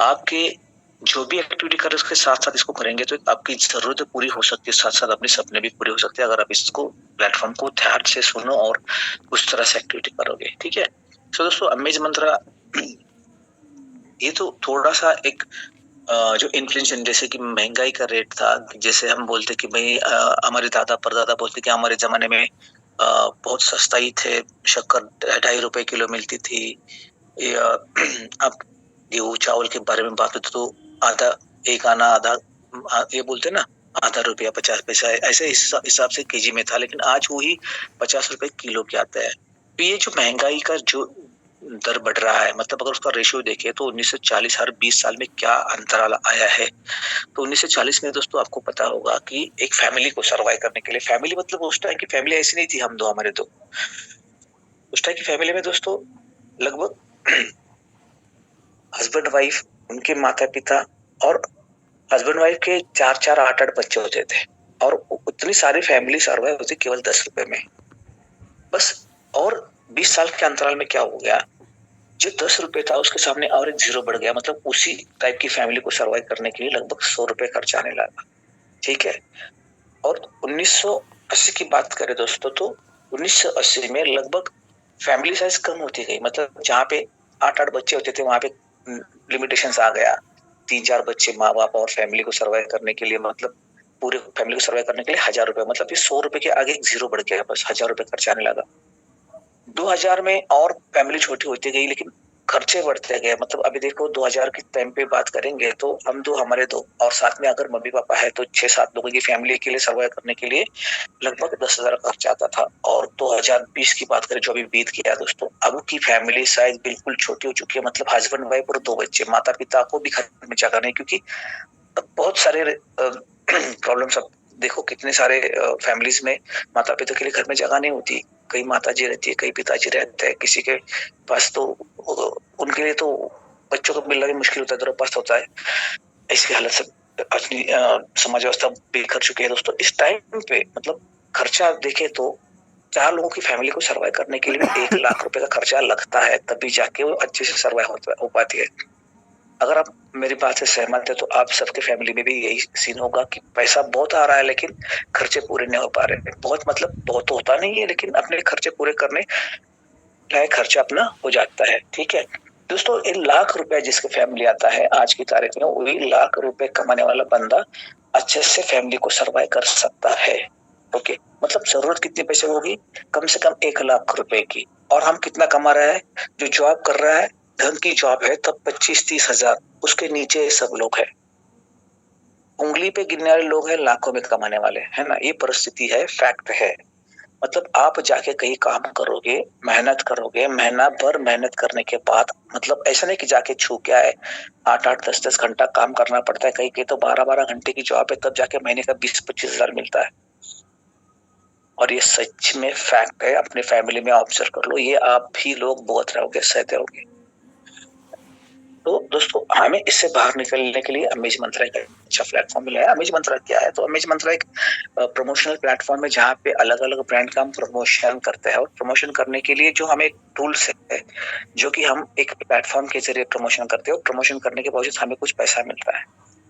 आपके जो भी एक्टिविटी कर रहे हैं उसके साथ-साथ इसको करेंगे तो आपकी ज़रूरतें पूरी हो सकती है, साथ-साथ अपने सपने भी पूरे हो सकते हैं अगर आप इसको प्लेटफ़ॉर्म को ध्यान से सुनो और उस तरह से एक्टिविटी करोगे, ठीक है? तो दोस्तों अमेज़ मंत्रा ये तो थोड़ा-सा एक जो इन्फ्लेशन जैसे कि महँगाई का रेट था, जैसे हम बोलते कि भई हमारे दादा-परदादा बोलते कि हमारे ज़माने में बहुत सस्ता ही थे, शक्कर ₹2.5 किलो मिलती थी या अब गेहूँ चावल के बारे में बात होती तो आधा एक आना आधा ये बोलते हैं ना आधा रुपया 50 पैसा ऐसे हिसाब से केजी में था लेकिन आज वही ₹50 किलो के आता है। तो ये जो महँगाई का जो दर बढ़ रहा है मतलब अगर उसका रेशियो देखें तो 1940 हर 20 साल में क्या अंतराल आया है। तो 1940 में दोस्तों आपको पता होगा कि एक फैमिली को सर्वाइव करने के लिए फैमिली मतलब उस टाइम की फैमिली ऐसी नहीं थी हम 2 हमारे 2। उस टाइम की फैमिली में दोस्तों लगभग हस्बैंड वाइफ, उनके माता-पिता और हस्बैंड वाइफ के 4-4 8-8 बच्चे होते थे और उतनी सारी फैमिली सर्वाइव होती केवल ₹10 में। बस और 20 साल के अंतराल में क्या हो गया, जो ₹10 था उसके सामने और एक ज़ीरो बढ़ गया मतलब उसी टाइप की फैमिली को सर्वाइव करने के लिए लगभग ₹100 खर्च आने लगा, ठीक है? और 1980 की बात करें दोस्तों तो 1980 में लगभग फैमिली साइज़ कम होती गई मतलब जहाँ पे 8-8 बच्चे होते थे वहाँ पे लिमिटेशंस आ गया। 3-4 बच्चे माँ-बाप और फैमिली को सर्वाइव करने के लिए मतलब पूरे फैमिली को सर्वाइव करने के लिए ₹1000 मतलब ये ₹100 के आगे एक ज़ीरो बढ़ गया बस ₹1000 खर्च आने लगा। 2000 में और फैमिली छोटी होती गई लेकिन खर्चे बढ़ते गए मतलब अभी देखो 2000 के टाइम पे बात करेंगे तो हम 2 हमारे 2 और साथ में अगर मम्मी-पापा है तो 6-7 लोगों की फैमिली के लिए सर्वाइव करने के लिए लगभग 10,000 खर्च आता था और 2020 की बात करें जो अभी बीत गया दोस्तों, अब की फैमिली साइज़ बिल्कुल छोटी हो चुकी है मतलब हस्बैंड वाइफ और 2 बच्चे, माता-पिता को भी घर में जगह नहीं क्योंकि अब बहुत सारे प्रॉब्लम्स अब देखो कितने सारे फैमिलीज़ में माता-पिता के लिए घर में जगह नहीं होती। कई माताजी रहती है, कई पिताजी रहते हैं, किसी के पास तो उनके लिए तो बच्चों को मिलना भी मुश्किल होता है, दूरस्थ होता है। ऐसी हालत से अपनी समाज व्यवस्था बिखर चुकी है दोस्तों। इस टाइम पे मतलब खर्चा देखें तो 4 लोगों की फैमिली को सर्वाइव करने के लिए ₹1,00,000 का खर्चा लगता है, तभी जाके वो अच्छे से सर्वाइव हो पाती है। अगर आप मेरी बात से सहमत हैं, तो आप सबके फैमिली में भी यही सीन होगा कि पैसा बहुत आ रहा है, लेकिन खर्चे पूरे नहीं हो पा रहे हैं। बहुत मतलब बहुत तो होता नहीं है, लेकिन अपने खर्चे पूरे करने लायक खर्चा अपना हो जाता है, ठीक है? दोस्तों, ₹1,00,000 जिसकी फैमिली आता है, आज की तारीख में वही ₹1,00,000 कमाने वाला बंदा अच्छे से फैमिली को सर्वाइव कर सकता है, ओके? मतलब ज़रूरत कितने पैसे होगी? कम से कम ₹1,00,000 की और हम कितना कमा रहे हैं? जो जॉब कर रहा है, ढंग की जॉब है, तब 25-30 हज़ार, उसके नीचे सब लोग हैं। उँगली पे गिनने वाले लोग हैं, लाखों में कमाने वाले, है ना? ये परिस्थिति है, फैक्ट है। मतलब आप जाके कहीं काम करोगे, महीना भर मेहनत करने के बाद मतलब ऐसा नहीं कि जाके छू के आए, 8-8, 10-10 घंटा काम करना पड़ता है, कहीं-कहीं तो 12-12 घंटे की जॉब है, तब जाके महीने का 20-25 हज़ार मिलता है। और ये सच में फैक्ट है, अपने फैमिली में ऑब्जर्व कर लो, ये आप भी लोग भुगत रहे होगे, सहते होगे। तो दोस्तों हमें इससे बाहर निकलने के लिए अमेज़ मंत्रा एक अच्छा प्लेटफ़ॉर्म मिला है। अमेज़ मंत्रा क्या है? तो अमेज़ मंत्रा एक प्रमोशनल प्लेटफ़ॉर्म है जहाँ पे अलग-अलग ब्रांड का हम प्रमोशन करते हैं और प्रमोशन करने के लिए जो हमें टूल्स है, जो कि हम एक प्लेटफ़ॉर्म के ज़रिए प्रमोशन करते हैं और प्रमोशन करने के बावजूद हमें कुछ पैसा मिलता है।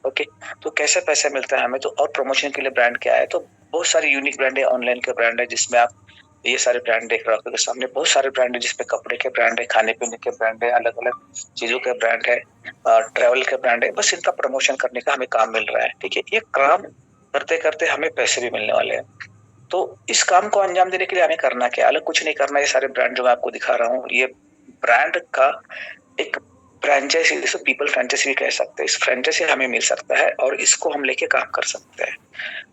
ओके, तो कैसे पैसा मिलता है हमें तो और प्रमोशन के लिए ब्रांड क्या है? तो बहुत सारी यूनिक ब्रांड है, ऑनलाइन के ब्रांड है जिसमें आप ये सारे ब्रांड देख रहे हो आपके सामने बहुत सारे ब्रांड है जिसपे कपड़े के ब्रांड है, खाने-पीने के ब्रांड है, अलग-अलग चीज़ों के ब्रांड है, ट्रैवल के ब्रांड है, बस इनका प्रमोशन करने का हमें काम मिल रहा है, ठीक है? ये काम करते-करते हमें पैसे भी मिलने वाले हैं। तो इस काम को अंजाम देने के लिए हमें करना क्या है? अलग कुछ नहीं करना है, ये सारे ब्रांड जो मैं आपको दिखा रहा हूँ, ये ब्रांड का एक फ्रैंचाइज़ी जिसे पीपल फ्रैंचाइज़ी भी कह सकते हैं। इस फ्रैंचाइज़ी हमें मिल सकता है और इसको हम लेके काम कर सकते हैं।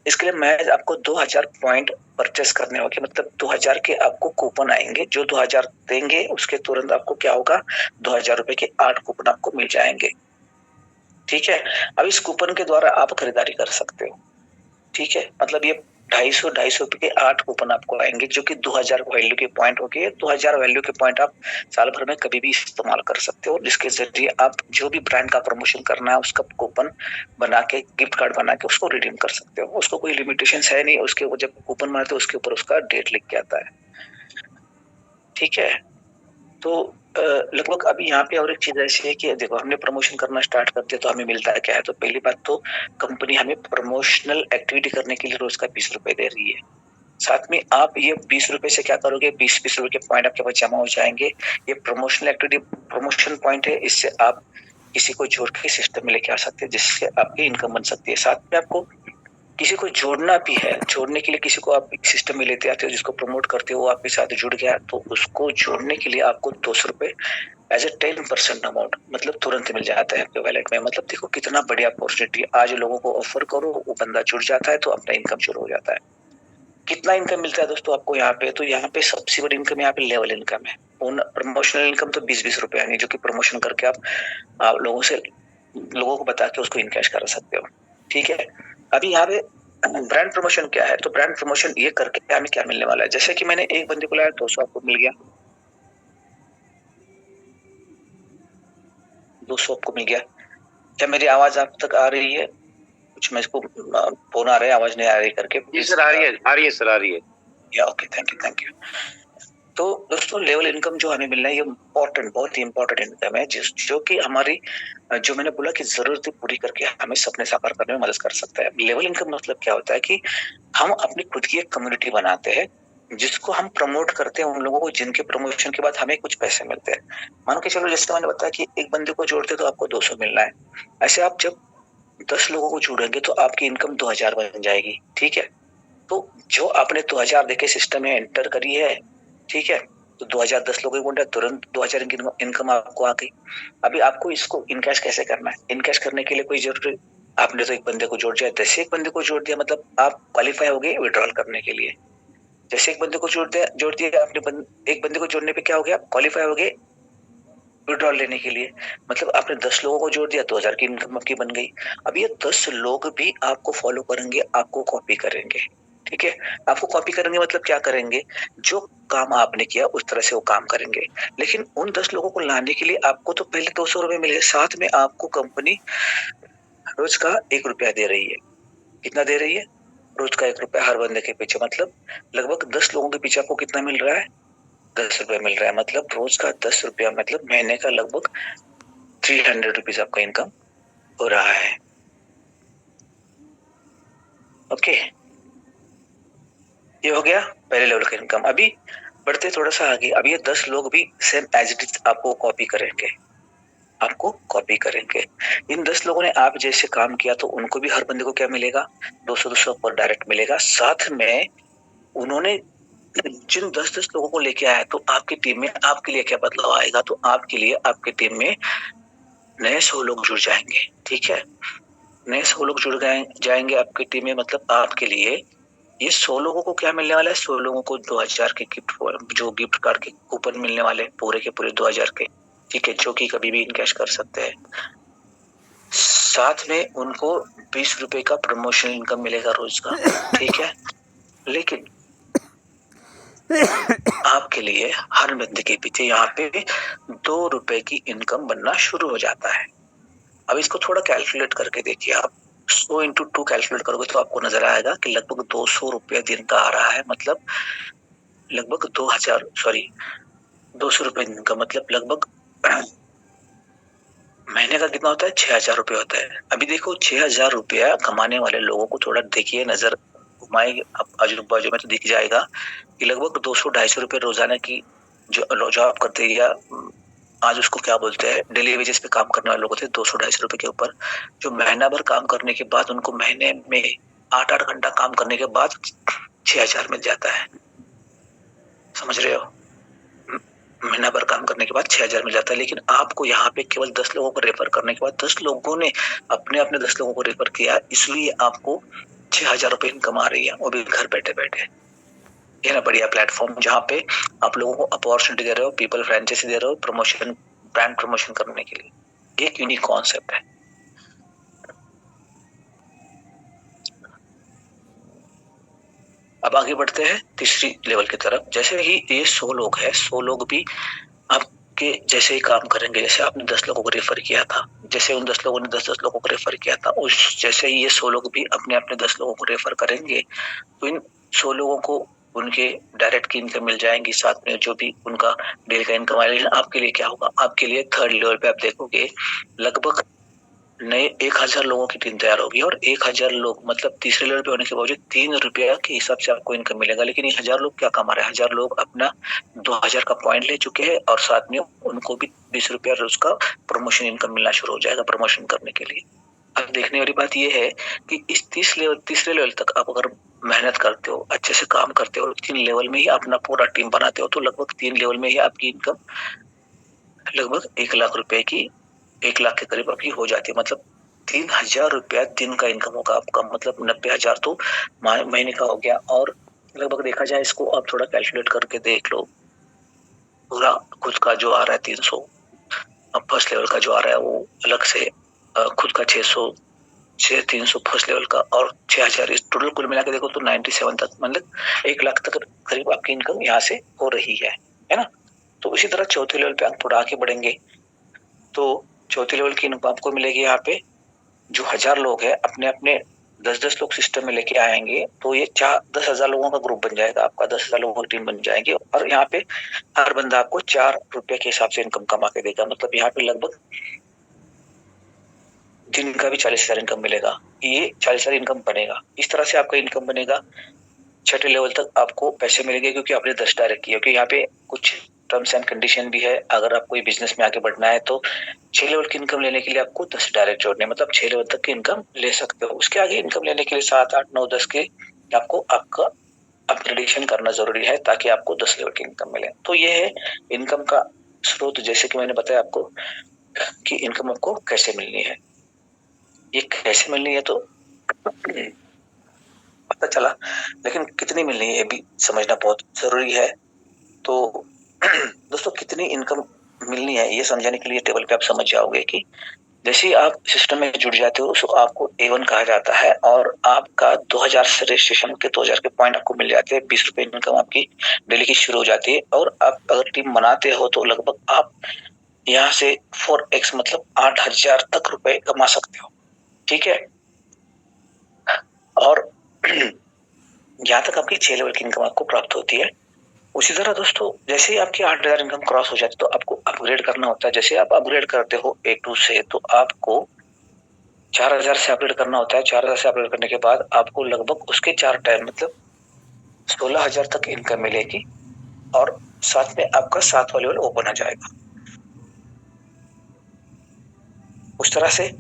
इसके लिए मैं आपको 2000 पॉइंट परचेज़ करने होंगे मतलब 2000 के आपको कूपन आएँगे, जो 2000 देंगे उसके तुरंत आपको क्या होगा ₹2000 के 8 कूपन आपको मिल जाएँगे, ठीक है? अब इस कूपन के द्वारा आप खरीदारी कर सकते हो। ठीक है? मतलब ये 250 के 8 कूपन आपको आएँगे जो कि 2000 वैल्यू के पॉइंट हो गए। 2000 वैल्यू के पॉइंट आप साल भर में कभी भी इस्तेमाल कर सकते हो, जिसके ज़रिए आप जो भी ब्रांड का प्रमोशन करना है उसका कूपन बना के, गिफ्ट कार्ड बना के उसको रिडीम कर सकते हो। उसको कोई लिमिटेशंस है नहीं, उसके ऊपर जब कूपन बनाते हो उसके ऊपर उसका डेट लिख के आता है। ठीक है? तो लगभग अभी यहाँ पे और एक चीज ऐसी है कि देखो हमने प्रमोशन करना स्टार्ट कर दिया तो हमें मिलता है क्या है। तो पहली बात तो कंपनी हमें प्रमोशनल एक्टिविटी करने के लिए रोज का 20 रुपए दे रही है। साथ में आप ये 20 रुपए से क्या करोगे, 20-20 रुपए के पॉइंट आपके पास जमा हो जाएंगे। ये प्रमोशनल एक्टिविटी प्रमोशन पॉइंट है, इससे आप किसी को जोड़ के सिस्टम में लेके आ सकते हैं जिससे आपकी इनकम बन सकती है। साथ में आपको किसी को जोड़ना भी है, जोड़ने के लिए किसी को आप सिस्टम में लेते आते हो, जिसको प्रमोट करते हो, वो आपके साथ जुड़ गया तो उसको जोड़ने के लिए आपको 200 रुपए एज ए 10% अमाउंट मतलब तुरंत मिल जाता है आपके वैलेट में। मतलब देखो कितना बढ़िया अपॉर्चुनिटी, आज लोगों को ऑफर करो, वो बंदा जुड़ जाता है तो अपना इनकम शुरू हो जाता है। कितना इनकम मिलता है दोस्तों आपको यहाँ पे, तो यहाँ पे सबसे बड़ी इनकम यहाँ पे लेवल इनकम है। प्रमोशनल इनकम तो 20-20 रुपए आनी, जो कि प्रमोशन करके आप लोगों को बता के उसको इनकैश करा सकते हो। ठीक है, अभी यहाँ पे ब्रांड प्रमोशन क्या है, तो ब्रांड प्रमोशन ये करके हमें क्या मिलने वाला है। जैसे कि मैंने एक बंदे को लाया 200 आपको मिल गया, 200 आपको मिल गया। क्या मेरी आवाज आप तक आ रही है? कुछ मैं इसको फोन आ रहा है, आवाज नहीं आ रही करके। जी सर, आ रही है, आ रही है सर, आ रही है। या ओके, थैंक यू। तो दोस्तों लेवल इनकम जो हमें मिलना है ये इम्पोर्टेंट, बहुत ही इम्पोर्टेंट इनकम है, जो कि हमारी जो मैंने बोला कि जरूरतें पूरी करके हमें सपने साकार करने में मदद कर सकता है। लेवल इनकम मतलब क्या होता है कि हम अपनी खुद की एक कम्युनिटी बनाते हैं जिसको हम प्रमोट करते हैं उन लोगों को जिनके प्रमोशन के बाद हमें कुछ पैसे मिलते हैं। मान के चलो जैसे मैंने बताया कि एक बंदे को जोड़ते तो आपको 200 मिलना है, ऐसे आप जब 10 लोगों को जोड़ेंगे तो आपकी इनकम 2000 बन जाएगी। ठीक है, तो जो आपने 2000 देके सिस्टम में एंटर करी है, ठीक है, तो 2010 लोगों को तुरंत 2000 की इनकम आपको आ गई। अभी आपको इसको इनकैश कैसे करना है, इनकैश करने के लिए कोई जरूरी, आपने तो एक बंदे को जोड़ दिया, जैसे एक बंदे को जोड़ दिया मतलब आप क्वालिफाई हो गए विड्रॉल करने के लिए। जैसे एक बंदे को जोड़ दिया आपने, एक बंदे को जोड़ने पे क्या हो गया, आप क्वालिफाई हो गए विड्रॉल लेने के लिए। मतलब आपने 10 लोगों को जोड़ दिया, 2000 की इनकम आपकी बन गई। अब ये 10 लोग भी आपको फॉलो करेंगे, आपको कॉपी करेंगे। ठीक है, आपको कॉपी करेंगे मतलब क्या करेंगे, जो काम आपने किया उस तरह से वो काम करेंगे। लेकिन उन 10 लोगों को लाने के लिए आपको तो पहले 200 रुपए मिले, साथ में आपको कंपनी रोज का 1 रुपया दे रही है। कितना दे रही है? रोज का 1 रुपया हर बंदे के पीछे, मतलब लगभग 10 लोगों के पीछे आपको कितना मिल रहा है, 10 रुपया मिल रहा है। मतलब रोज का 10 रुपया, मतलब महीने का लगभग 300 रुपीज आपका इनकम हो रहा है। ओके, ये हो गया पहले लेवल का इनकम। अभी बढ़ते थोड़ा सा आगे, अब ये 10 लोग भी सेम एज इट इज आपको कॉपी करेंगे, आपको कॉपी करेंगे। इन 10 लोगों ने आप जैसे काम किया तो उनको भी हर बंदे को क्या मिलेगा, 200 पर डायरेक्ट मिलेगा। साथ में उन्होंने जिन 10-10 लोगों को लेके आया तो आपकी टीम में आपके लिए क्या बदलाव आएगा, तो आपके लिए आपकी टीम में नए 100 लोग जुड़ जाएंगे। ठीक है, नए 100 लोग जुड़ गए जाएंगे आपकी टीम में, मतलब आपके लिए ये 100 लोगों को क्या मिलने वाला है, 100 लोगों को 2000 के गिफ्ट, जो गिफ्ट कार्ड के कूपन मिलने वाले पूरे के पूरे 2000 के। ठीक है, जो कि कभी भी इनकैश कर सकते हैं। साथ में उनको 20 रुपए का प्रमोशन इनकम मिलेगा रोज का। ठीक है, लेकिन आपके लिए हर बंदे के पीछे यहाँ पे 2 रुपए की इनकम बनना शुरू हो जाता है। अब इसको थोड़ा कैलकुलेट करके देखिए आप, 100 इंटू 2 कैलकुलेट करोगे तो आपको नजर आएगा कि लगभग 200 रुपया दिन का आ रहा है। मतलब लगभग 200 रुपए दिन का, मतलब लगभग महीने का कितना होता है, 6000 रुपये होता है। अभी देखो 6000 रुपया कमाने वाले लोगों को थोड़ा देखिए, नजर घुमाएंगे आप आजू बाजू में तो दिख जाएगा कि लगभग 200-250 रुपये रोजाना की जो जॉब करते हैं, या आज उसको क्या बोलते हैं, डेली वेजेस पे काम करने वाले लोग थे, 200-250 रुपए के ऊपर, जो महीना भर काम करने के बाद उनको महीने में 8-8 घंटा काम करने के बाद 6000 मिल जाता है। समझ रहे हो, महीना भर काम करने के बाद 6000 मिल जाता है। लेकिन आपको यहाँ पे केवल 10 लोगों को रेफर करने के बाद, 10 लोगों ने अपने 10 लोगों को रेफर किया, इसलिए आपको 6000 रुपए इनकम आ रही है, वो भी घर बैठे बैठे। ये ना बढ़िया प्लेटफॉर्म जहाँ पे आप लोगों को अपॉर्चुनिटी दे रहे हो, पीपल फ्रेंचाइजी दे रहे हो, प्रमोशन, ब्रांड प्रमोशन करने के लिए। एक यूनिक कॉन्सेप्ट है। अब आगे बढ़ते हैं तीसरी लेवल की तरफ। जैसे ही ये 100 लोग हैं, 100 लोग भी आपके जैसे ही काम करेंगे, जैसे आपने 10 लोगों को रेफर किया था, जैसे उन 10 लोगों ने 10-10 लोगों को रेफर किया था, उस जैसे ही ये 100 लोग भी अपने 10 लोगों को रेफर करेंगे, तो इन 100 लोगों को उनके डायरेक्ट की इनकम मिल जाएंगी, साथ में जो भी उनका डेली का इनकम आएगा। आपके लिए क्या होगा, आपके लिए थर्ड लेवल पे आप देखोगे लगभग नए 1000 लोगों की टीम तैयार होगी, और 1000 लोग मतलब तीसरे लेवल पे होने के बावजूद 3 रुपया के हिसाब से आपको इनकम मिलेगा। लेकिन ये 1000 लोग क्या कमा रहे हैं, 1000 लोग अपना 2000 का पॉइंट ले चुके हैं, और साथ में उनको भी 20 रुपया रोज का प्रमोशन इनकम मिलना शुरू हो जाएगा प्रमोशन करने के लिए। अब देखने वाली बात यह है कि इस तीसरे लेवल तक आप अगर मेहनत करते हो, अच्छे से काम करते हो, 3 लेवल में ही अपना पूरा टीम बनाते हो, तो लगभग 3 लेवल में ही आपकी इनकम लगभग 1 लाख रुपए की 1 लाख के करीब आपकी हो जाती है। मतलब 3000 रुपया दिन का इनकम होगा आपका, मतलब 90,000 तो महीने का हो गया। और लगभग देखा जाए इसको आप थोड़ा कैलकुलेट करके देख लो, पूरा खुद का जो आ रहा है 300, अब फर्स्ट लेवल का जो आ रहा है वो अलग से खुद का 300 फर्स्ट लेवल का, और 6000 इस टोटल कुल मिला के देखो तो 97 तक, मतलब 1 लाख तक करीब आपकी इनकम यहाँ से हो रही है ना। तो इसी तरह चौथे लेवल पे आप थोड़ा आगे बढ़ेंगे तो चौथे लेवल की इनकम आपको मिलेगी यहाँ पे, जो 1000 लोग हैं अपने अपने 10-10 लोग सिस्टम में लेके आएंगे, तो ये 10,000 लोगों का ग्रुप बन जाएगा, आपका 10,000 लोगों की टीम बन जाएगी, और यहाँ पे हर बंदा आपको 4 रुपए के हिसाब से इनकम कमा के देगा। मतलब यहाँ पे लगभग दिन का भी 40,000 इनकम मिलेगा, ये 40,000 इनकम बनेगा। इस तरह से आपका इनकम बनेगा। छठे लेवल तक आपको पैसे मिलेंगे क्योंकि आपने 10 डायरेक्ट किए, क्योंकि यहाँ पे कुछ टर्म्स एंड कंडीशन भी है। अगर आपको बिजनेस में आगे बढ़ना है तो 6 लेवल की इनकम लेने के लिए आपको 10 डायरेक्ट जोड़ने, मतलब 6 लेवल तक की इनकम ले सकते हो। उसके आगे इनकम लेने के लिए 7, 8, 9, 10 के आपको आपका अपग्रेडेशन करना जरूरी है ताकि आपको 10 लेवल की इनकम मिले। तो ये है इनकम का स्रोत, जैसे कि मैंने बताया आपको कि इनकम आपको कैसे मिलनी है। ये कैसे मिलनी है तो पता चला, लेकिन कितनी मिलनी है ये भी समझना बहुत जरूरी है। तो दोस्तों कितनी इनकम मिलनी है ये समझाने के लिए टेबल पे आप समझ जाओगे कि जैसे ही आप सिस्टम में जुड़ जाते हो तो आपको A1 कहा जाता है, और आपका 2000 से रजिस्ट्रेशन के 2000 के पॉइंट आपको मिल जाते हैं, 20 रुपए इनकम आपकी डेली की शुरू हो जाती है। और आप अगर टीम बनाते हो तो लगभग आप यहाँ से 4x मतलब 8000 तक रुपए कमा सकते हो, ठीक है। और यहाँ तक आपकी 6 लेवल की इनकम आपको प्राप्त होती है। उसी तरह दोस्तों जैसे ही आपकी 8000 इनकम क्रॉस हो जाती है तो आपको अपग्रेड करना होता है। जैसे आप अपग्रेड करते हो A2 से तो आपको 4000 से अपग्रेड करना होता है। 4000 से अपग्रेड करने के बाद आपको लगभग उसके 4 टाइम मतलब 16,000 तक इनकम मिलेगी, और साथ में आपका 7वां लेवल ओपन आ जाएगा। उस तरह से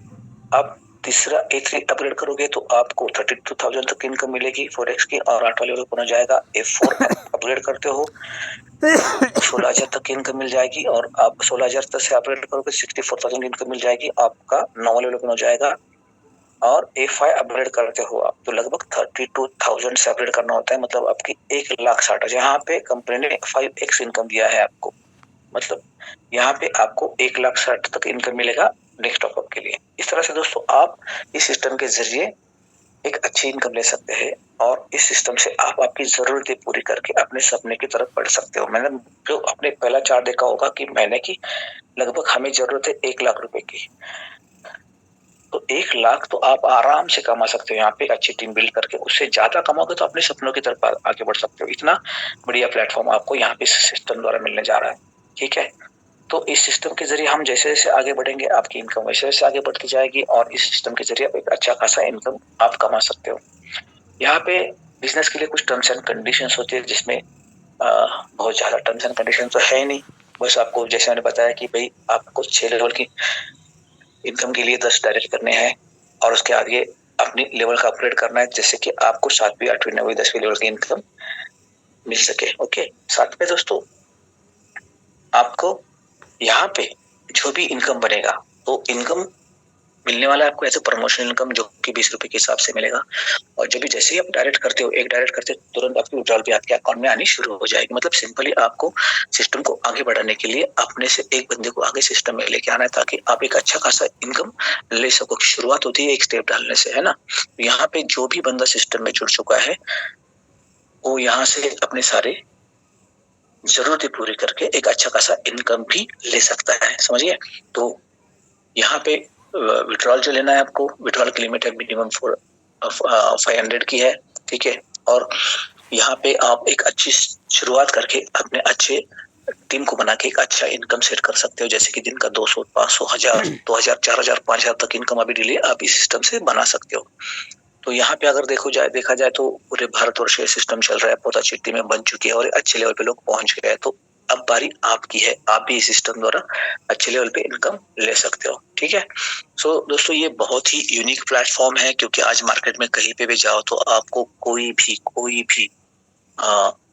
आप तीसरा A3 अपग्रेड करोगे तो आपको 32,000 तक इनकम मिलेगी 4x की, और 8वां लेवल ओपन हो जाएगा। A4 अपग्रेड करते हो 16,000 तक की इनकम मिल जाएगी, और आप 16,000 तक से अपग्रेड करोगे 64,000 की इनकम मिल जाएगी, आपका 9वां लेवल ओपन हो जाएगा। और A5 अपग्रेड करते हो आप तो लगभग 32,000 से अपग्रेड करना होता है, मतलब आपकी 1,60,000। यहाँ पे कंपनी ने 5x इनकम दिया है आपको, मतलब यहाँ पे आपको 1,60,000 तक इनकम मिलेगा नेक्स्ट टॉप अप के लिए। इस तरह से दोस्तों आप इस सिस्टम के जरिए एक अच्छी इनकम ले सकते हैं, और इस सिस्टम से आप आपकी जरूरतें पूरी करके अपने सपने की तरफ बढ़ सकते हो। मैंने जो अपने पहला चार्ट देखा होगा कि महीने की लगभग हमें जरूरत है 1 लाख रुपए की, तो 1 लाख तो आप आराम से कमा सकते हो यहाँ पे अच्छी टीम बिल्ड करके। उससे ज्यादा कमाओगे तो अपने सपनों की तरफ आगे बढ़ सकते हो। इतना बढ़िया प्लेटफॉर्म आपको यहाँ पे सिस्टम द्वारा मिलने जा रहा है, ठीक है। तो इस सिस्टम के जरिए हम जैसे जैसे आगे बढ़ेंगे आपकी इनकम वैसे वैसे आगे बढ़ती जाएगी, और इस सिस्टम के जरिए एक अच्छा खासा इनकम आप कमा सकते हो। यहाँ पे बिजनेस के लिए कुछ टर्म्स एंड कंडीशंस होती है, जिसमें बहुत ज्यादा टर्म्स एंड कंडीशन तो है नहीं, बस आपको जैसे मैंने बताया कि भाई आपको 6 लेवल की इनकम के लिए 10 डायरेक्ट करने हैं, और उसके आगे अपनी लेवल का अपग्रेड करना है, जैसे कि आपको 7वीं 8वीं 9वीं 10वीं लेवल की इनकम मिल सके। ओके, साथ में दोस्तों आपको यहाँ पे जो भी इनकम बनेगा तो इनकम मिलने वाला है आपको ऐसे प्रमोशन इनकम, जो कि 20 रुपए के हिसाब से मिलेगा। और जब भी जैसे ही आप डायरेक्ट करते हो, एक डायरेक्ट करते हो तुरंत आपकी विड्रॉल भी आपके अकाउंट में आनी शुरू हो जाएगी। मतलब सिंपली आपको सिस्टम को आगे बढ़ाने के लिए अपने से एक बंदे को आगे सिस्टम में लेके आना है, ताकि आप एक अच्छा खासा इनकम ले सको। शुरुआत होती है एक स्टेप डालने से, है ना। यहाँ पे जो भी बंदा सिस्टम में जुड़ चुका है वो यहाँ से अपने सारे जरूरतें पूरी करके एक अच्छा खासा इनकम भी ले सकता है, समझिए। तो यहाँ पे विड्रॉल जो लेना है आपको, विड्रॉल की लिमिट है मिनिमम 500 की है, ठीक है। और यहाँ पे आप एक अच्छी शुरुआत करके अपने अच्छे टीम को बना के एक अच्छा इनकम सेट कर सकते हो, जैसे कि दिन का 200, 500, 1000, 2000, 4000, 5000 तक इनकम अभी डेली आप इस सिस्टम से बना सकते हो। तो यहाँ पे अगर देखा जाए तो पूरे भारतवर्ष ये सिस्टम चल रहा है, बहुत अच्छी टीमें बन चुकी है और अच्छे लेवल पे लोग पहुंच गए हैं। तो अब बारी आपकी है, आप भी इस सिस्टम द्वारा अच्छे लेवल पे इनकम ले सकते हो। ठीक है। सो दोस्तों, ये बहुत ही यूनिक प्लेटफॉर्म है, क्योंकि आज मार्केट में कहीं पे भी जाओ तो आपको कोई भी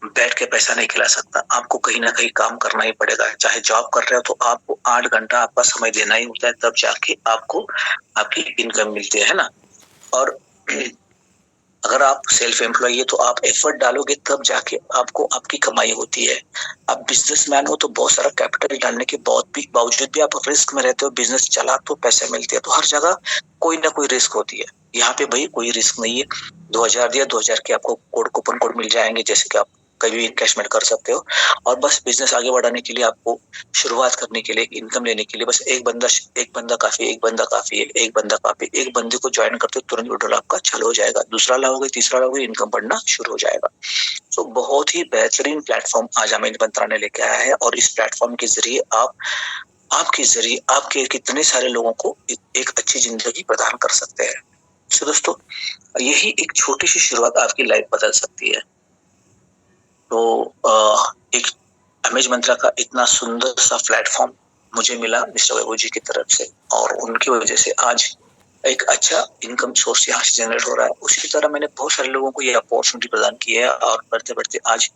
बैठ के पैसा नहीं खिला सकता। आपको कहीं ना कहीं काम करना ही पड़ेगा। चाहे जॉब कर रहे हो तो आपको 8 घंटा आपका समय देना ही होता है, तब जाके आपको आपकी इनकम मिलती है ना। और अगर आप सेल्फ एम्प्लॉय है तो आप एफर्ट डालोगे तब जाके आपको आपकी कमाई होती है। आप बिजनेसमैन हो तो बहुत सारा कैपिटल डालने के बावजूद भी आप रिस्क में रहते हो। बिजनेस चला तो पैसे मिलते हैं, तो हर जगह कोई ना कोई रिस्क होती है। यहाँ पे भाई कोई रिस्क नहीं है। 2000 दिया, 2000 के आपको कूपन कोड मिल जाएंगे, जैसे कि आप कभी भी इन्वेस्टमेंट कर सकते हो। और बस बिजनेस आगे बढ़ाने के लिए, आपको शुरुआत करने के लिए, इनकम लेने के लिए बस एक बंदा काफी है, एक बंदे को ज्वाइन करते हो तुरंत विड्रॉल आपका चालू हो जाएगा। दूसरा लाओगे, तीसरा लाओगे, इनकम बढ़ना शुरू हो जाएगा। तो बहुत ही बेहतरीन प्लेटफॉर्म आज अमित मंत्रा ने लेके आया है, और इस प्लेटफॉर्म के जरिए आपके कितने सारे लोगों को एक अच्छी जिंदगी प्रदान कर सकते हैं। तो दोस्तों, यही एक छोटी सी शुरुआत आपकी लाइफ बदल सकती है। तो एक अमेज मंत्रा का इतना सुंदर सा प्लेटफॉर्म मुझे मिला मिस्टर वैभव जी की तरफ से, और उनकी वजह से आज एक अच्छा इनकम सोर्स यहाँ से जनरेट हो रहा है। उसी तरह मैंने बहुत सारे लोगों को ये अपॉर्चुनिटी प्रदान की है, और बढ़ते बढ़ते आज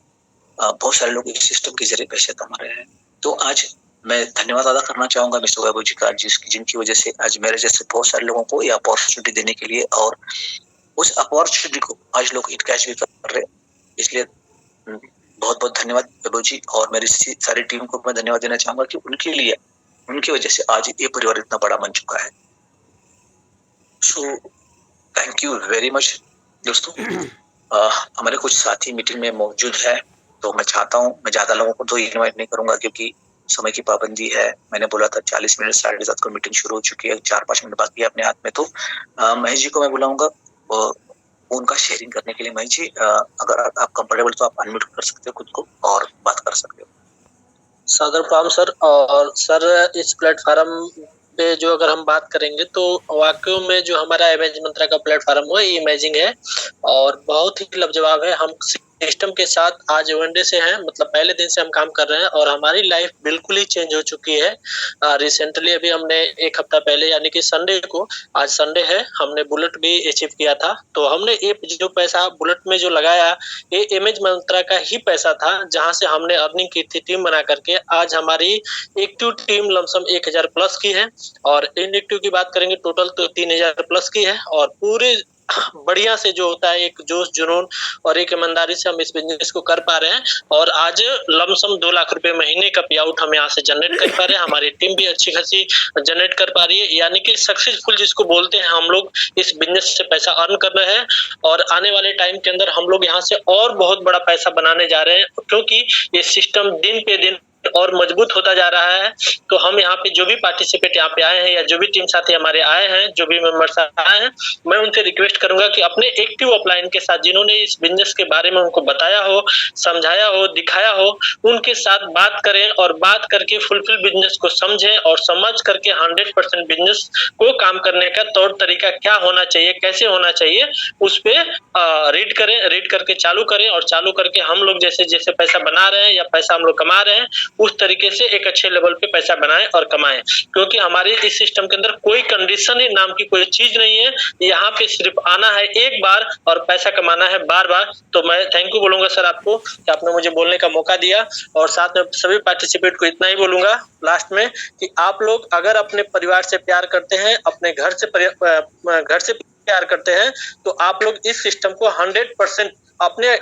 बहुत सारे लोग इस सिस्टम के जरिए पैसे कमा रहे हैं। तो आज मैं धन्यवाद अदा करना चाहूंगा मिस्टर वैभव जी का, जिनकी वजह से आज मेरे जैसे बहुत सारे लोगों को ये अपॉर्चुनिटी देने के लिए, और उस अपॉर्चुनिटी को आज लोग इनकैश भी कर रहे हैं। इसलिए बहुत बहुत धन्यवाद वैभव जी, और मेरी सारी टीम को मैं धन्यवाद देना चाहूंगा कि उनकी वजह से आज ये परिवार इतना बड़ा बन चुका है। So thank you very much दोस्तों। हमारे कुछ साथी मीटिंग में मौजूद है, तो मैं चाहता हूँ, मैं ज्यादा लोगों को तो इनवाइट नहीं करूंगा क्योंकि समय की पाबंदी है। मैंने बोला था 40 मिनट 7:30 को मीटिंग शुरू हो चुकी है, 4-5 मिनट बाकी है अपने हाथ में। तो महेश जी को मैं बुलाऊंगा उनका शेयरिंग करने के लिए। महेश जी, अगर आप कंफर्टेबल तो आप अनम्यूट कर सकते हो खुद को और बात कर सकते हो। सादर प्रणाम सर। और सर, इस प्लेटफॉर्म पे जो अगर हम बात करेंगे तो वाकई में जो हमारा अमेज मंत्रा का प्लेटफॉर्म है ये इमेजिंग है और बहुत ही लाजवाब है। हम सिस्टम के साथ आज वनडे से हैं, मतलब पहले दिन से हम काम कर रहे हैं और हमारी लाइफ बिल्कुल ही चेंज हो चुकी है। रिसेंटली अभी हमने 1 हफ्ता पहले यानी कि संडे को, आज संडे है, हमने बुलेट भी अचीव किया था। तो हमने ये जो पैसा बुलेट में जो लगाया ये इमेज मंत्रा का ही पैसा था, जहां से हमने अर्निंग की थी टीम बना करके। आज हमारी एक्टिव टीम लमसम 1000 प्लस की है और इनएक्टिव की बात करेंगे टोटल तो 3000 प्लस की है। और पूरे बढ़िया से जो होता है एक जोश जुनून और एक ईमानदारी से हम इस बिजनेस को कर पा रहे हैं और आज लमसम 2 लाख रुपए महीने का पे आउट हम यहाँ से जनरेट कर पा रहे हैं। हमारी टीम भी अच्छी खासी जनरेट कर पा रही है, यानी कि सक्सेसफुल जिसको बोलते हैं, हम लोग इस बिजनेस से पैसा अर्न कर रहे हैं और आने वाले टाइम के अंदर हम लोग यहाँ से और बहुत बड़ा पैसा बनाने जा रहे हैं, क्योंकि ये सिस्टम दिन पे दिन और मजबूत होता जा रहा है। तो हम यहाँ पे जो भी पार्टिसिपेट यहाँ पे आए हैं या जो भी टीम साथी हमारे आए हैं, जो भी मेंबर्स आए हैं, मैं उनसे रिक्वेस्ट करूंगा कि अपने एक्टिव अपलाइन के साथ जिन्होंने इस बिजनेस के बारे में उनको बताया हो, समझाया हो, दिखाया हो, उनके साथ बात करें और बात करके फुलफिल बिजनेस को समझें और समझ करके 100% बिजनेस को काम करने का तौर तरीका क्या होना चाहिए, कैसे होना चाहिए, उस पे रीड करके चालू करें और चालू करके हम लोग जैसे जैसे पैसा बना रहे हैं या पैसा हम लोग कमा रहे हैं उस तरीके से एक अच्छे लेवल पे पैसा बनाएं और कमाएं। क्योंकि हमारे इस सिस्टम के अंदर कोई कंडीशन ही नाम की कोई चीज नहीं है। यहाँ पे सिर्फ आना है एक बार और पैसा कमाना है बार बार। तो मैं थैंक यू बोलूंगा सर आपको कि आपने मुझे बोलने का मौका दिया, और साथ में सभी पार्टिसिपेट को इतना ही बोलूंगा लास्ट में कि आप लोग अगर अपने परिवार से प्यार करते हैं, अपने घर से प्यार करते हैं, तो आप लोग इस सिस्टम को 100% अपने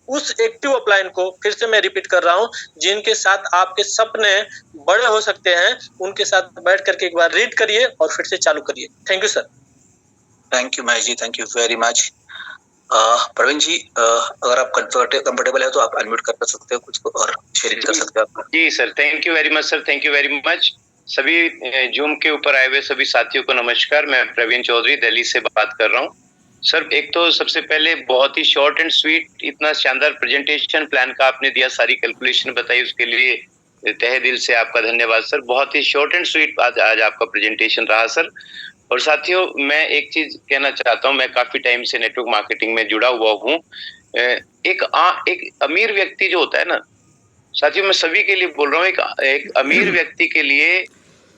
उस एक्टिव अपलाइन को, फिर से मैं रिपीट कर रहा हूं, जिनके साथ आपके सपने बड़े हो सकते हैं, उनके साथ बैठ करके एक बार रीड करिए और फिर से चालू करिए। Thank you sir. Thank you Mahesh ji, thank you very much. Praveen ji, अगर आप कंफर्टेबल है तो आप अनम्यूट कर सकते हो कुछ को और शेयरिंग कर सकते हो आप। जी sir, thank you very much sir, thank you very much. सभी जूम के ऊपर आए हुए सभी साथियों को नमस्कार। मैं प्रवीण चौधरी दिल्ली से बात कर रहा हूँ। सर एक तो सबसे पहले बहुत ही शॉर्ट एंड स्वीट इतना शानदार प्रेजेंटेशन प्लान का आपने दिया, सारी कैलकुलेशन बताई, उसके लिए तहे दिल से आपका धन्यवाद सर। बहुत ही शॉर्ट एंड स्वीट आज आपका प्रेजेंटेशन रहा सर। और साथियों मैं एक चीज कहना चाहता हूँ, मैं काफी टाइम से नेटवर्क मार्केटिंग में जुड़ा हुआ हूँ। एक अमीर व्यक्ति जो होता है ना साथियों, मैं सभी के लिए बोल रहा हूँ, एक अमीर व्यक्ति के लिए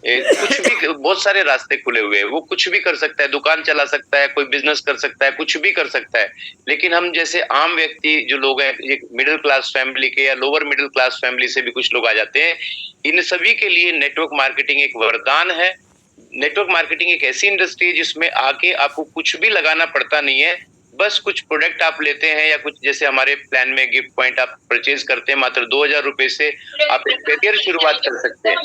कुछ भी, बहुत सारे रास्ते खुले हुए हैं, वो कुछ भी कर सकता है, दुकान चला सकता है, कोई बिजनेस कर सकता है, कुछ भी कर सकता है। लेकिन हम जैसे आम व्यक्ति जो लोग हैं, एक मिडिल क्लास फैमिली के या लोअर मिडिल क्लास फैमिली से भी कुछ लोग आ जाते हैं, इन सभी के लिए नेटवर्क मार्केटिंग एक वरदान है। नेटवर्क मार्केटिंग एक ऐसी इंडस्ट्री है जिसमें आके आपको कुछ भी लगाना पड़ता नहीं है, बस कुछ प्रोडक्ट आप लेते हैं या कुछ जैसे हमारे प्लान में गिफ्ट पॉइंट आप परचेज करते हैं, मात्र 2000 रुपए से आप एक करियर शुरुआत कर सकते हैं।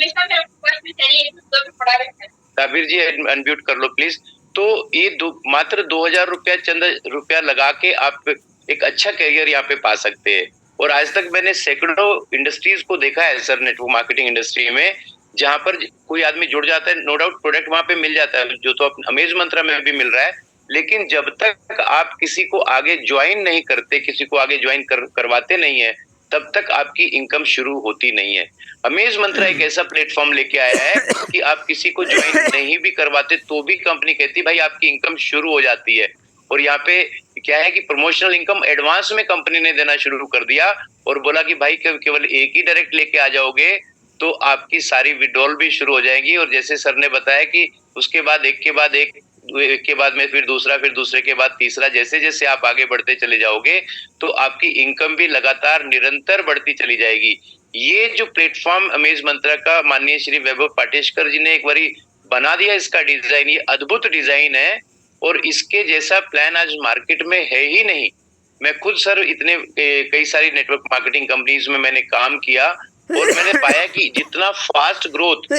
साबिर जी अनम्यूट कर लो प्लीज। तो ये मात्र 2000 रुपया चंद रुपया लगा के आप एक अच्छा करियर यहाँ पे पा सकते हैं। और आज तक मैंने सैकड़ों इंडस्ट्रीज को देखा है सर, नेटवर्क मार्केटिंग इंडस्ट्री में, जहां पर कोई आदमी जुड़ जाता है, नो डाउट प्रोडक्ट वहां पे मिल जाता है, जो तो अमेज मंत्रा में भी मिल रहा है। लेकिन जब तक आप किसी को आगे ज्वाइन नहीं करते, किसी को आगे ज्वाइन करवाते नहीं है, तब तक आपकी इनकम शुरू होती नहीं है। अमेज मंत्रा एक ऐसा प्लेटफॉर्म लेके आया है कि आप किसी को ज्वाइन नहीं भी करवाते तो भी कंपनी कहती भाई आपकी इनकम शुरू हो जाती है। और यहाँ पे क्या है कि प्रमोशनल इनकम एडवांस में कंपनी ने देना शुरू कर दिया और बोला कि भाई केवल एक ही डायरेक्ट लेके आ जाओगे तो आपकी सारी विड्रॉल भी शुरू हो जाएगी। और जैसे सर ने बताया कि उसके बाद एक के बाद में फिर दूसरा, फिर दूसरे के बाद तीसरा, जैसे जैसे आप आगे बढ़ते चले जाओगे तो आपकी इनकम भी लगातार निरंतर बढ़ती चली जाएगी। ये जो प्लेटफॉर्म अमेज मंत्रा का माननीय श्री वैभव पाटेश्कर जी ने एक बारी बना दिया, इसका डिजाइन, ये अद्भुत डिजाइन है और इसके जैसा प्लान आज मार्केट में है ही नहीं। मैं खुद सर इतने कई सारी नेटवर्क मार्केटिंग कंपनीज में मैंने काम किया और मैंने पाया कि जितना फास्ट ग्रोथ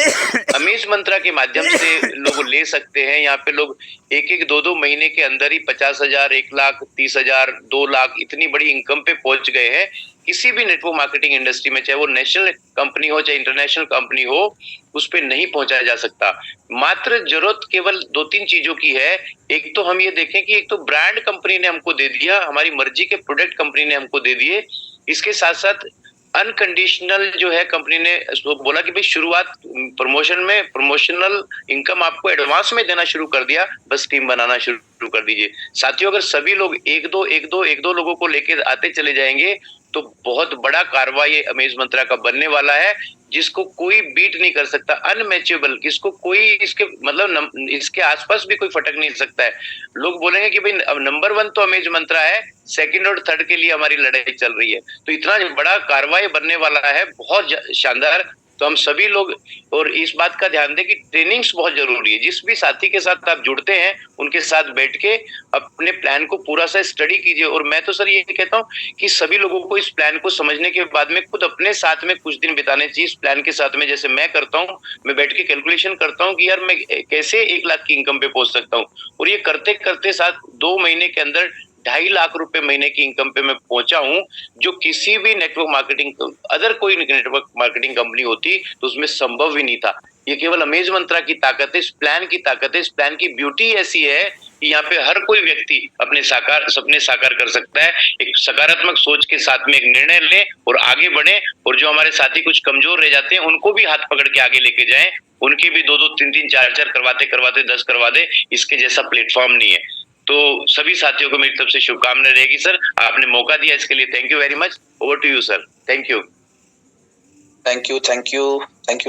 अमेज मंत्रा के माध्यम से लोग ले सकते हैं, यहाँ पे लोग एक 2 महीने के अंदर ही 50,000, 1 लाख, 30,000, 2 लाख इतनी बड़ी इनकम पे पहुंच गए हैं। किसी भी नेटवर्क मार्केटिंग इंडस्ट्री में, चाहे वो नेशनल कंपनी हो चाहे इंटरनेशनल कंपनी हो, उस पे नहीं पहुंचाया जा सकता। मात्र जरूरत केवल 2-3 चीजों की है। एक तो हम ये देखें कि एक तो ब्रांड कंपनी ने हमको दे दिया, हमारी मर्जी के प्रोडक्ट कंपनी ने हमको दे दिए। इसके साथ साथ अनकंडीशनल जो है कंपनी ने बोला कि भाई शुरुआत प्रमोशनल इनकम आपको एडवांस में देना शुरू कर दिया, बस टीम बनाना शुरू कर दीजिए। साथियों अगर सभी लोग एक दो लोगों को लेकर आते चले जाएंगे तो बहुत बड़ा कारवा ये अमेज मंत्रा का बनने वाला है, जिसको कोई बीट नहीं कर सकता। अनमैचेबल, किसको कोई इसके मतलब इसके आसपास भी कोई फटक नहीं सकता है। लोग बोलेंगे कि भाई नंबर 1 तो अमेज मंत्रा है, सेकंड और थर्ड के लिए हमारी लड़ाई चल रही है। तो इतना बड़ा कार्रवाई बनने वाला है, बहुत शानदार। तो हम सभी लोग और इस बात का ध्यान दें कि ट्रेनिंग्स बहुत जरूरी है। जिस भी साथी के साथ आप जुड़ते हैं उनके साथ बैठ के अपने प्लान को पूरा सा स्टडी कीजिए। और मैं तो सर ये कहता हूँ कि सभी लोगों को इस प्लान को समझने के बाद में खुद अपने साथ में कुछ दिन बिताने चाहिए इस प्लान के साथ में। जैसे मैं करता हूँ, मैं बैठ के कैलकुलेशन करता हूँ कि यार मैं कैसे 1 लाख की इनकम पे पहुंच सकता हूँ, और ये करते करते साथ 2 महीने के अंदर 2.5 लाख रुपए महीने की इनकम पे मैं पहुंचा हूं, जो किसी भी नेटवर्क मार्केटिंग अदर कोई नेटवर्क मार्केटिंग कंपनी होती तो उसमें संभव ही नहीं था। ये केवल अमेज मंत्रा की ताकत है, इस प्लान की ताकत है। इस प्लान की ब्यूटी ऐसी है कि यहाँ पे हर कोई व्यक्ति अपने सपने साकार कर सकता है। एक सकारात्मक सोच के साथ में एक निर्णय लें और आगे बढ़े। और जो हमारे साथी कुछ कमजोर रह जाते हैं उनको भी हाथ पकड़ के आगे लेके जाएं, उनकी भी 2-2, 3-3, 4-4 करवाते 10 करवा दे। इसके जैसा प्लेटफॉर्म नहीं है। तो सभी साथियों को मेरी तरफ से शुभकामनाएं रहेगी सर। आपने मौका दिया इसके लिए thank you very much. Over to you sir. Thank you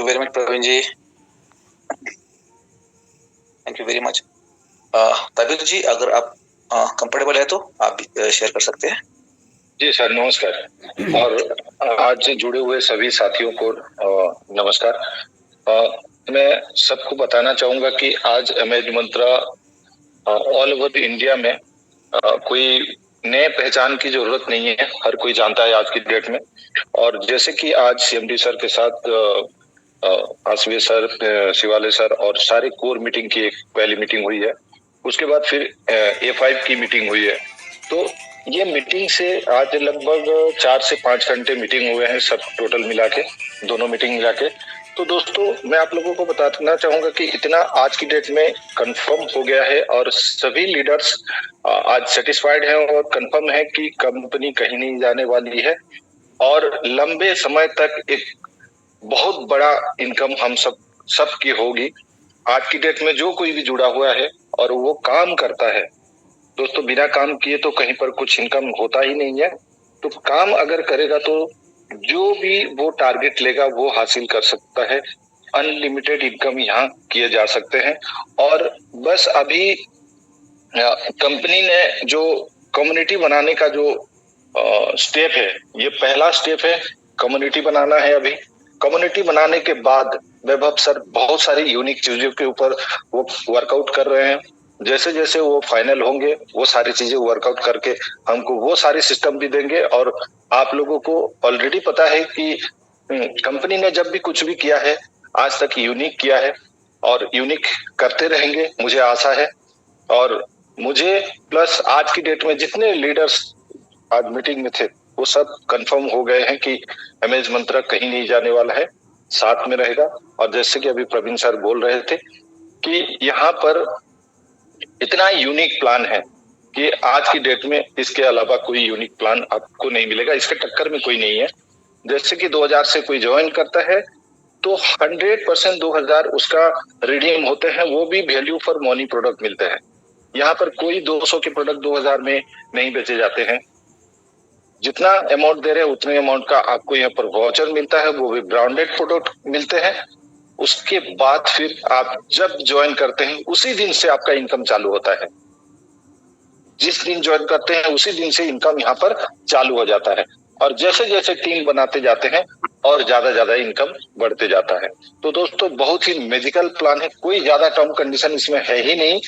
very much Praveen ji, thank you very much. Tabir ji अगर आप कंफर्टेबल है तो आप शेयर कर सकते हैं। जी सर नमस्कार, और आज जुड़े हुए सभी साथियों को नमस्कार। मैं सबको बताना चाहूंगा कि आज अमेज मंत्रा ऑल ओवर इंडिया में कोई नए पहचान की जरूरत नहीं है, हर कोई जानता है आज की डेट में। और जैसे कि आज सीएमडी सर के साथ आसवे सर, शिवालय सर और सारे कोर मीटिंग की एक पहली मीटिंग हुई है, उसके बाद फिर A5 की मीटिंग हुई है। तो ये मीटिंग से आज लगभग 4 से 5 घंटे मीटिंग हुए हैं सब टोटल मिला के, दोनों मीटिंग मिला के। तो दोस्तों मैं आप लोगों को बताना चाहूंगा कि इतना आज की डेट में कंफर्म हो गया है और सभी लीडर्स आज सेटिस्फाइड हैं और कंफर्म है कि कंपनी कहीं नहीं जाने वाली है और लंबे समय तक एक बहुत बड़ा इनकम हम सब की होगी। आज की डेट में जो कोई भी जुड़ा हुआ है और वो काम करता है दोस्तों, बिना काम किए तो कहीं पर कुछ इनकम होता ही नहीं है। तो काम अगर करेगा तो जो भी वो टारगेट लेगा वो हासिल कर सकता है। अनलिमिटेड इनकम यहाँ किए जा सकते हैं। और बस अभी कंपनी ने जो कम्युनिटी बनाने का जो स्टेप है, ये पहला स्टेप है, कम्युनिटी बनाना है। अभी कम्युनिटी बनाने के बाद वैभव सर बहुत सारी यूनिक चीजों के ऊपर वो वर्कआउट कर रहे हैं। जैसे जैसे वो फाइनल होंगे वो सारी चीजें वर्कआउट करके हमको वो सारे सिस्टम भी देंगे। और आप लोगों को ऑलरेडी पता है कि कंपनी ने जब भी कुछ भी किया है आज तक यूनिक किया है और यूनिक करते रहेंगे, मुझे आशा है। और मुझे प्लस आज की डेट में जितने लीडर्स आज मीटिंग में थे वो सब कंफर्म हो गए हैं कि एमएज मंत्रा कहीं नहीं जाने वाला है, साथ में रहेगा। और जैसे कि अभी प्रवीण सर बोल रहे थे कि यहाँ पर इतना यूनिक प्लान है कि आज की डेट में इसके अलावा कोई यूनिक प्लान आपको नहीं मिलेगा, इसके टक्कर में कोई नहीं है। जैसे कि 2000 से कोई ज्वाइन करता है तो 100% 2000 उसका रिडीम होते हैं, वो भी वैल्यू फॉर मनी प्रोडक्ट मिलते हैं। यहाँ पर कोई 200 के प्रोडक्ट 2000 में नहीं बेचे जाते हैं। जितना अमाउंट दे रहे हैं उतने अमाउंट का आपको यहाँ पर वाउचर मिलता है, वो भी ब्रांडेड प्रोडक्ट मिलते हैं। उसके बाद फिर आप जब ज्वाइन करते हैं उसी दिन से आपका इनकम चालू होता है। जिस दिन ज्वाइन करते हैं उसी दिन से इनकम यहाँ पर चालू हो जाता है। और जैसे जैसे टीम बनाते जाते हैं और ज्यादा इनकम बढ़ते जाता है। तो दोस्तों बहुत ही मैजिकल प्लान है, कोई ज्यादा टर्म कंडीशन इसमें है ही नहीं।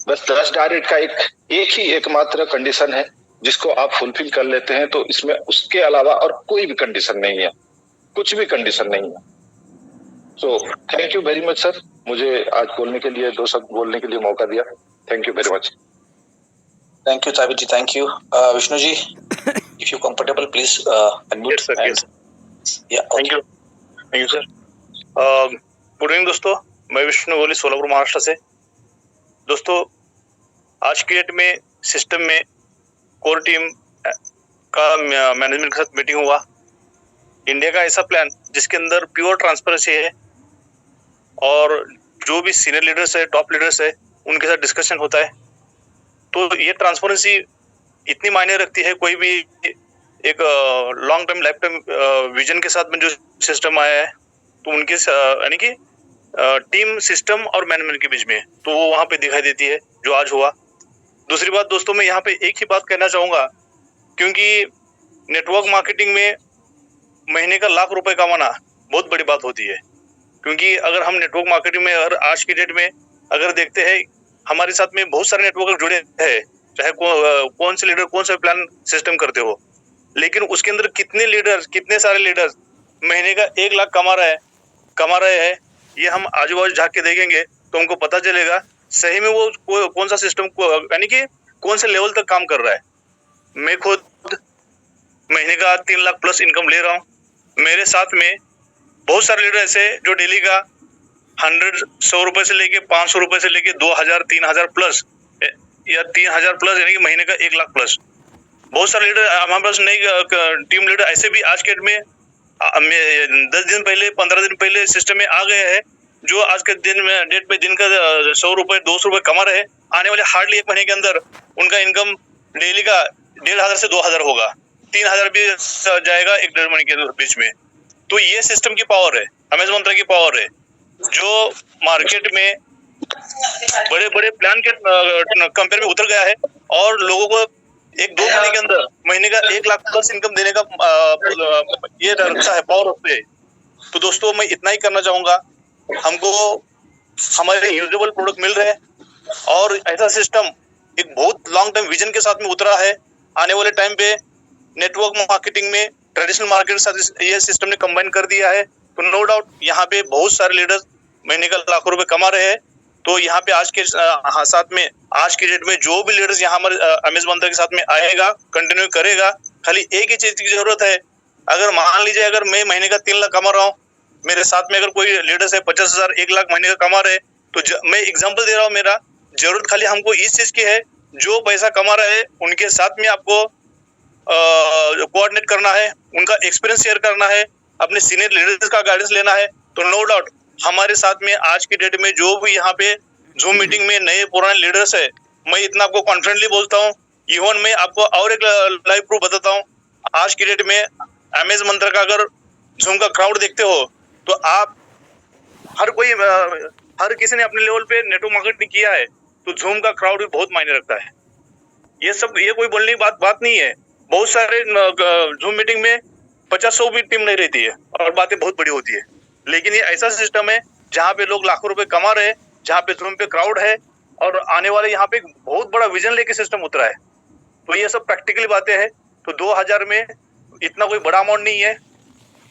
बस 10 डायरेक्ट का एक ही एकमात्र कंडीशन है जिसको आप फुलफिल कर लेते हैं तो इसमें उसके अलावा और कोई भी कंडीशन नहीं है, कुछ भी कंडीशन नहीं है। So thank you very much sir, मुझे आज बोलने के लिए 2 शब्द बोलने के लिए मौका दिया। Thank you very much. Thank you Tabir ji, thank you. Vishnu ji, if you comfortable please unmute Yes, sir. And या thank you sir. Good evening दोस्तों, मैं विष्णु गोली सोलापुर महाराष्ट्र से। दोस्तों आज की डेट में सिस्टम में कोर टीम का मैनेजमेंट के साथ मीटिंग हुआ। इंडिया का ऐसा प्लान जिसके अंदर प्योर ट्रांसपेरेंसी है और जो भी सीनियर लीडर्स है, टॉप लीडर्स है, उनके साथ डिस्कशन होता है। तो ये ट्रांसपेरेंसी इतनी मायने रखती है, कोई भी एक long term life time vision के साथ में जो सिस्टम आया है तो उनके यानी कि टीम सिस्टम और मैनेजमेंट के बीच में तो वो वहाँ पे दिखाई देती है जो आज हुआ। दूसरी बात दोस्तों, मैं यहाँ पे एक ही बात कहना चाहूँगा, क्योंकि नेटवर्क मार्केटिंग में महीने का लाख रुपए कमाना बहुत बड़ी बात होती है। क्योंकि अगर हम नेटवर्क मार्केटिंग में अगर आज की डेट में अगर देखते हैं, हमारे साथ में बहुत सारे नेटवर्कर जुड़े हैं, चाहे कौन से लीडर कौन सा प्लान सिस्टम करते हो, लेकिन उसके अंदर कितने सारे लीडर्स महीने का 1 लाख कमा रहे हैं, ये हम आजू बाजू झाँक के देखेंगे तो हमको पता चलेगा सही में वो कौन सा सिस्टम यानी कि कौन से लेवल तक काम कर रहा है। मैं खुद महीने का 3 लाख प्लस इनकम ले रहा हूँ। मेरे साथ में बहुत सारे लीडर ऐसे जो डेली का 100 रुपए से लेके 500 रुपए से लेके 2000 3000 प्लस या 3000 प्लस यानी कि महीने का 1 लाख प्लस। बहुत सारे लीडर हमारे पास नई टीम लीडर ऐसे भी आज के डेट में 10 दिन पहले 15 दिन पहले सिस्टम में आ गए हैं, जो आज के डेट में दिन का 100 रुपए 200 रुपए कमा रहे हैं। आने वाले हार्डली 1 महीने के अंदर उनका इनकम डेली का 1500 से 2000 होगा, 3000 भी जाएगा 1-1.5 महीने के बीच में। तो ये सिस्टम की पावर है, एमएज मंत्रा की पावर है, जो मार्केट में बड़े बड़े प्लान के कंपेयर में उतर गया है और लोगों को 1-2 महीने के अंदर महीने का 1 लाख प्लस इनकम देने का ये रखता है पावर पे। तो दोस्तों मैं इतना ही करना चाहूंगा, हमको हमारे यूजेबल प्रोडक्ट मिल रहे हैं और ऐसा सिस्टम एक बहुत लॉन्ग टर्म विजन के साथ में उतरा है। आने वाले टाइम पे नेटवर्क मार्केटिंग में ट्रेडिशनल मार्केट के साथ ये सिस्टम ने कंबाइन कर दिया है। तो नो डाउट यहाँ पे बहुत सारे लीडर्स महीने का लाखों रुपए कमा रहे हैं। तो यहाँ पे आज के साथ में आज की डेट में जो भी लीडर्स यहाँ हमारे एमएज मंत्रा के साथ में आएगा, कंटिन्यू करेगा, खाली एक ही चीज की जरूरत है। अगर मान लीजिए अगर मैं महीने का 3 लाख कमा रहा हूँ मेरे साथ में अगर कोई लीडर्स है 50,000 1 लाख महीने का कमा रहे, तो मैं एग्जांपल दे रहा हूँ, मेरा जरूरत खाली हमको इस चीज की है, जो पैसा कमा रहे हैं उनके साथ में आपको कोऑर्डिनेट करना है, उनका एक्सपीरियंस शेयर करना है, अपने सीनियर लीडर्स का गाइडेंस लेना है। तो नो डाउट हमारे साथ में आज की डेट में जो भी यहाँ पे जूम मीटिंग में नए पुराने लीडर्स है, मैं इतना आपको कॉन्फिडेंटली बोलता हूँ। इवन मैं आपको और एक लाइव प्रूफ बताता हूँ, आज की डेट में एमएस मंत्र का अगर जूम का क्राउड देखते हो तो आप हर किसी ने अपने लेवल पे नेटवर्क मार्केटिंग किया है, तो जूम का क्राउड भी बहुत मायने रखता है। ये कोई बोलने की बात नहीं है। बहुत सारे जूम मीटिंग में 50-100 भी टीम नहीं रहती है और बातें बहुत बड़ी होती है, लेकिन ये ऐसा सिस्टम है जहाँ पे लोग लाखों रुपए कमा रहे हैं, जहाँ पे जूम पे क्राउड है और आने वाले यहाँ पे बहुत बड़ा विजन लेके सिस्टम उतरा है। तो ये सब प्रैक्टिकली बातें हैं। तो 2000 में इतना कोई बड़ा अमाउंट नहीं है,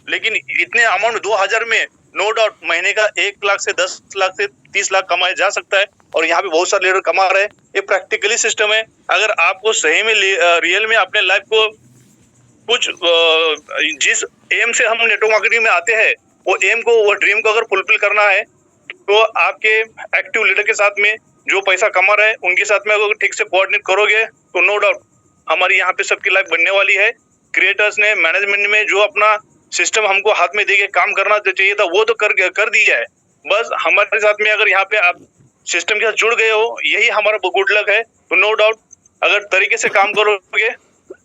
लेकिन इतने अमाउंट 2000 में नो डाउट महीने का 1 लाख से 10 लाख से 30 लाख कमाया जा सकता है, और यहाँ पे बहुत सारे लीडर कमा रहे हैं। ये प्रैक्टिकली सिस्टम है। अगर आपको सही में रियल में अपने लाइफ को कुछ जिस एम से हम नेटवर्क मार्केटिंग में आते हैं, वो एम को, वो ड्रीम को अगर फुलफिल करना है, तो आपके एक्टिव लीडर के साथ में जो पैसा कमा रहे हैं उनके साथ में अगर ठीक से कोऑर्डिनेट करोगे, तो नो डाउट हमारी यहाँ पे सबकी लाइफ बनने वाली है। क्रिएटर्स ने मैनेजमेंट में जो अपना सिस्टम हमको हाथ में देके काम करना चाहिए था, वो तो कर दिया है। बस हमारे साथ में अगर यहाँ पे आप सिस्टम के साथ जुड़ गए हो, यही हमारा गुड लक है। तो नो डाउट अगर तरीके से काम करोगे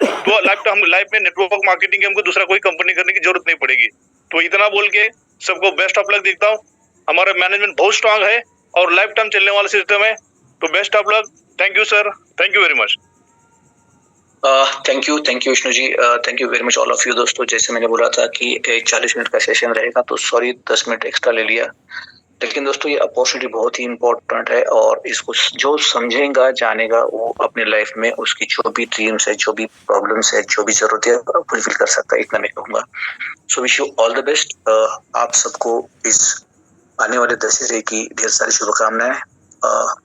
तो लाइफ में नेटवर्क मार्केटिंग हमको दूसरा कोई कंपनी करने की जरूरत नहीं पड़ेगी। तो इतना बोल के सबको बेस्ट ऑफ लक देखता हूँ। हमारा मैनेजमेंट बहुत स्ट्रांग है और लाइफ टाइम चलने वाला सिस्टम है। तो best of luck. Thank you sir, thank you very much. Thank you Vishnu ji, thank you very much all of you. दोस्तों, जैसे मैंने बोला था कि 40 मिनट का सेशन रहेगा, तो सॉरी 10 मिनट एक्स्ट्रा ले लिया, लेकिन दोस्तों ये अपॉर्चुनिटी बहुत ही इंपॉर्टेंट है, और इसको जो समझेगा जानेगा वो अपने लाइफ में उसकी जो भी ड्रीम्स है, जो भी प्रॉब्लम्स है, जो भी जरूरत है, फुलफिल कर सकता है, इतना मैं कहूँगा। So wish you all the best. आप सबको इस आने वाले दशहरे की ढेर सारी शुभकामनाएं।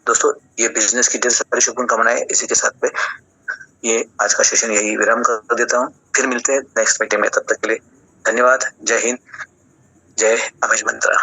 दोस्तों, ये बिजनेस की ढेर सारी शुभकामनाएं। इसी के साथ पे ये आज का सेशन यही विराम कर देता हूँ। फिर मिलते हैं नेक्स्ट मीटिंग में, तब तक के लिए धन्यवाद। जय हिंद, जय एमएस मंत्रा।